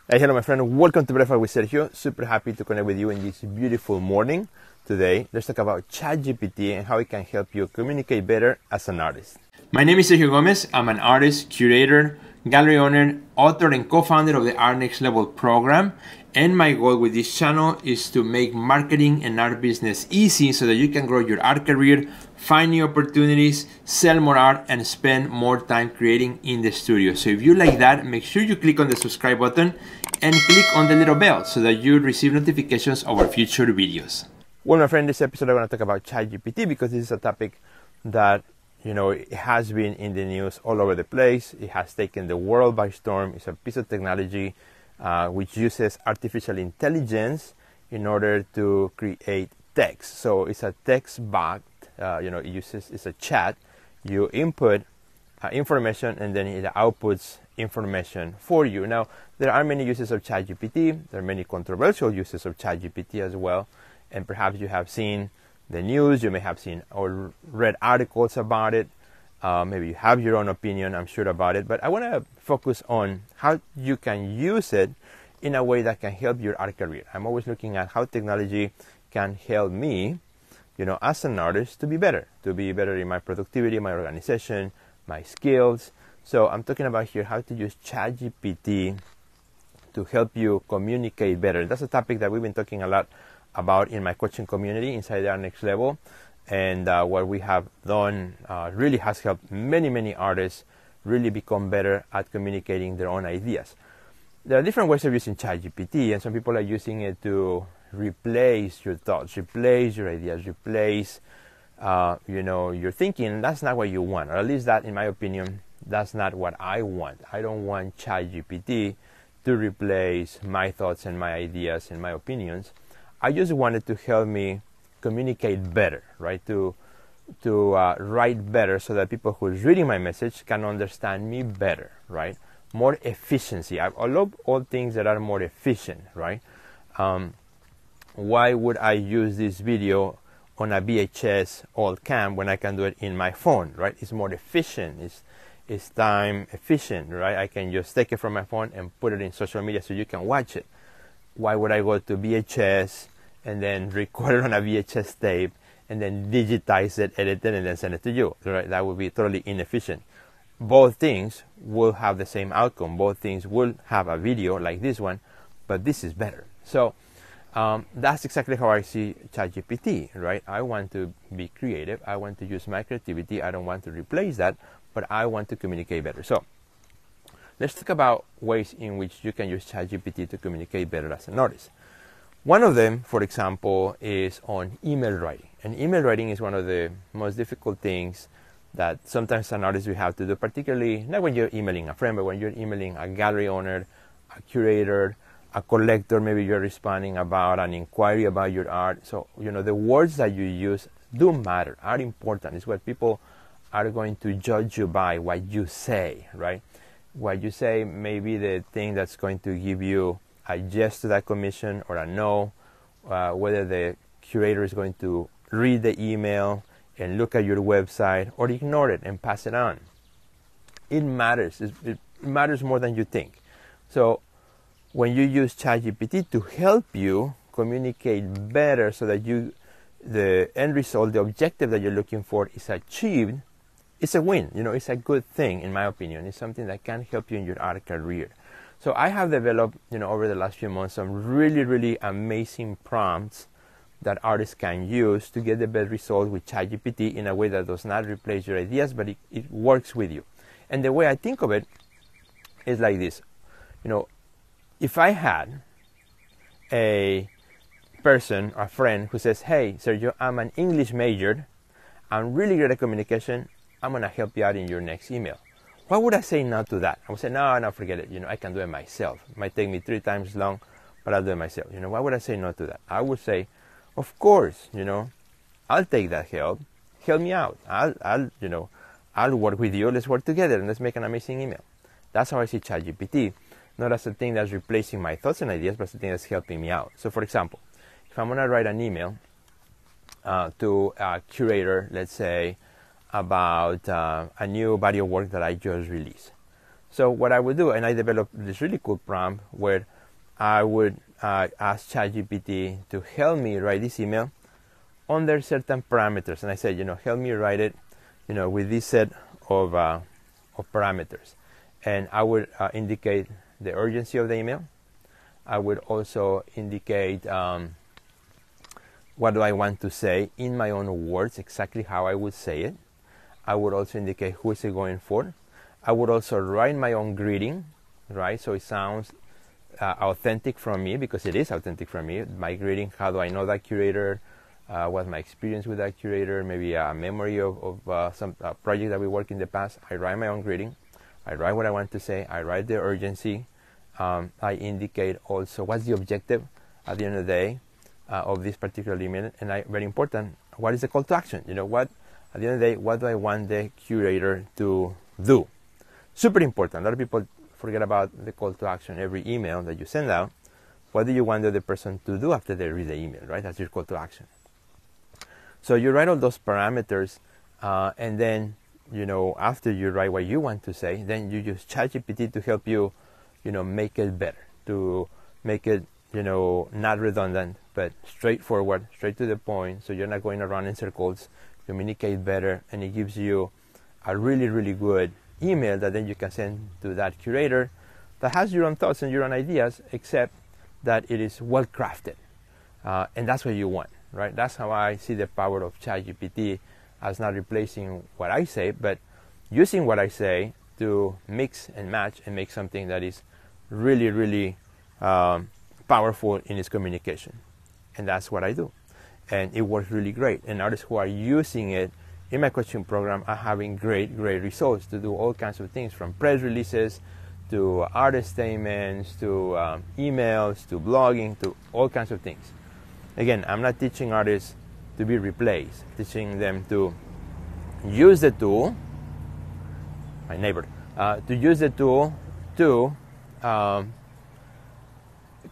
Hey, hello, my friend. Welcome to Breakfast with Sergio. Super happy to connect with you in this beautiful morning. Today, let's talk about ChatGPT and how it can help you communicate better as an artist. My name is Sergio Gomez. I'm an artist, curator, gallery owner, author, and co-founder of the Art Next Level program. And my goal with this channel is to make marketing and art business easy so that you can grow your art career, find new opportunities, sell more art, and spend more time creating in the studio. So if you like that, make sure you click on the subscribe button and click on the little bell so that you receive notifications of our future videos. Well, my friend, this episode I'm going to talk about ChatGPT because this is a topic that it has been in the news all over the place. It has taken the world by storm. It's a piece of technology which uses artificial intelligence in order to create text. So it's a text-backed, it's a chat. You input information and then it outputs information for you. Now, there are many uses of ChatGPT. There are many controversial uses of ChatGPT as well. And perhaps you have seen the news, you may have seen or read articles about it. Maybe you have your own opinion, I'm sure, about it. But I want to focus on how you can use it in a way that can help your art career. I'm always looking at how technology can help me, as an artist, to be better in my productivity, my organization, my skills. So I'm talking about here how to use ChatGPT to help you communicate better. That's a topic that we've been talking a lot about in my coaching community inside our next level. And what we have done really has helped many artists really become better at communicating their own ideas. There are different ways of using ChatGPT, and some people are using it to replace your thoughts, replace your ideas, replace your thinking. And that's not what you want, or at least that, in my opinion, that's not what I want. I don't want ChatGPT to replace my thoughts and my ideas and my opinions. I just wanted to help me communicate better, right? To write better so that people who's reading my message can understand me better, right? More efficiency. I love all things that are more efficient, right? Why would I use this video on a VHS old cam when I can do it in my phone, right? It's more efficient. It's time efficient, right? I can just take it from my phone and put it in social media so you can watch it. Why would I go to VHS and then record it on a VHS tape and then digitize it, edit it, and then send it to you, right? That would be totally inefficient. Both things will have the same outcome. Both things will have a video like this one, but this is better. So that's exactly how I see ChatGPT, right? I want to be creative. I want to use my creativity. I don't want to replace that, but I want to communicate better. So let's talk about ways in which you can use ChatGPT to communicate better as an artist. One of them, for example, is on email writing. And email writing is one of the most difficult things that sometimes an artist will have to do, particularly not when you're emailing a friend, but when you're emailing a gallery owner, a curator, a collector. Maybe you're responding about an inquiry about your art. So, the words that you use do matter, are important. It's what people are going to judge you by, what you say, right? What you say may be the thing that's going to give you a yes to that commission or a no, whether the curator is going to read the email and look at your website or ignore it and pass it on. It matters. It matters more than you think. So when you use ChatGPT to help you communicate better so that the end result, the objective that you're looking for is achieved, it's a win. It's a good thing, in my opinion. It's something that can help you in your art career. So I have developed, over the last few months, some really amazing prompts that artists can use to get the best result with ChatGPT in a way that does not replace your ideas, but it works with you. And the way I think of it is like this. If I had a person, a friend who says, "Hey, Sergio, I'm an English major. I'm really good at communication. I'm going to help you out in your next email." Why would I say no to that? I would say, no, forget it. I can do it myself. It might take me 3 times long, but I'll do it myself. Why would I say no to that? I would say, of course, I'll take that help. Help me out. I'll work with you. Let's work together and let's make an amazing email. That's how I see ChatGPT. Not as a thing that's replacing my thoughts and ideas, but as a thing that's helping me out. So for example, if I'm going to write an email to a curator, let's say, about a new body of work that I just released. So what I would do, and I developed this really cool prompt where I would ask ChatGPT to help me write this email under certain parameters. And I said, help me write it, with this set of parameters. And I would indicate the urgency of the email. I would also indicate what do I want to say in my own words, exactly how I would say it. I would also indicate who is it going for. I would also write my own greeting, right? So it sounds authentic from me, because it is authentic from me. My greeting, how do I know that curator? What's my experience with that curator? Maybe a memory of some project that we worked in the past. I write my own greeting. I write what I want to say. I write the urgency. I indicate also what's the objective at the end of the day of this particular email. And very important, what is the call to action? What at the end of the day, what do I want the curator to do? Super important. A lot of people forget about the call to action. Every email that you send out, what do you want the other person to do after they read the email, right? That's your call to action. So you write all those parameters, and then, after you write what you want to say, then you use ChatGPT to help you, make it better, to make it, not redundant, but straightforward, straight to the point, so you're not going around in circles, communicate better, and it gives you a really, really good email that then you can send to that curator that has your own thoughts and your own ideas, except that it is well crafted. And that's what you want, right? That's how I see the power of ChatGPT, as not replacing what I say, but using what I say to mix and match and make something that is really, really powerful in its communication. And that's what I do. And it works really great. And artists who are using it in my coaching program are having great results to do all kinds of things, from press releases to artist statements to emails to blogging to all kinds of things. Again, I'm not teaching artists to be replaced, teaching them to use the tool, my neighbor, to use the tool to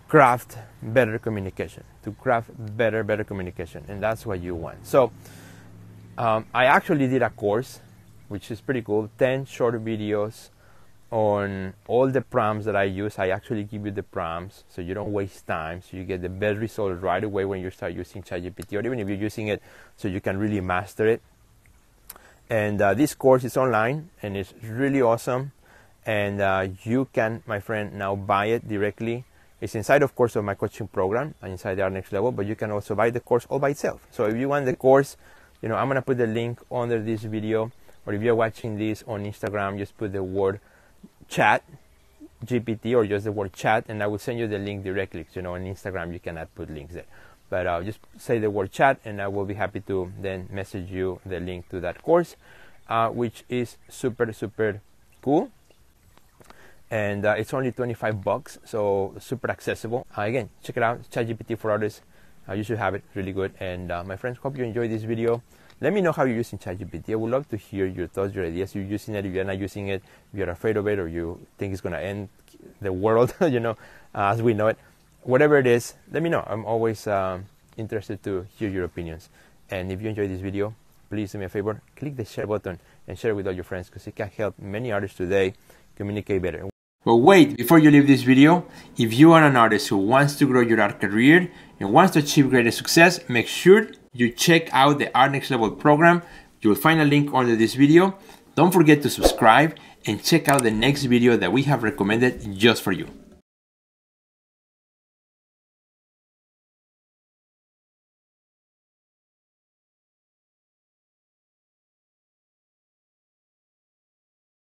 craft better communication, better communication, and that's what you want. So I actually did a course, which is pretty cool, 10 short videos on all the prompts that I use. I actually give you the prompts so you don't waste time, so you get the best result right away when you start using ChatGPT, or even if you're using it so you can really master it. And this course is online, and it's really awesome. And you can, my friend, now buy it directly. It's inside, of course, of my coaching program, and inside our next level, but you can also buy the course all by itself. So if you want the course, I'm going to put the link under this video, or if you're watching this on Instagram, just put the word chat GPT or just the word chat, and I will send you the link directly. On Instagram you cannot put links there, but just say the word chat, and I will be happy to then message you the link to that course, which is super cool. And it's only $25, so super accessible. Again, check it out, ChatGPT for Artists. You should have it, really good. And my friends, hope you enjoyed this video. Let me know how you're using ChatGPT. I would love to hear your thoughts, your ideas. You're using it, if you're not using it, if you're afraid of it, or you think it's going to end the world, as we know it. Whatever it is, let me know. I'm always interested to hear your opinions. And if you enjoyed this video, please do me a favor, click the share button and share it with all your friends, because it can help many artists today communicate better. But wait, before you leave this video, if you are an artist who wants to grow your art career and wants to achieve greater success, make sure you check out the Art Next Level program. You will find a link under this video. Don't forget to subscribe and check out the next video that we have recommended just for you.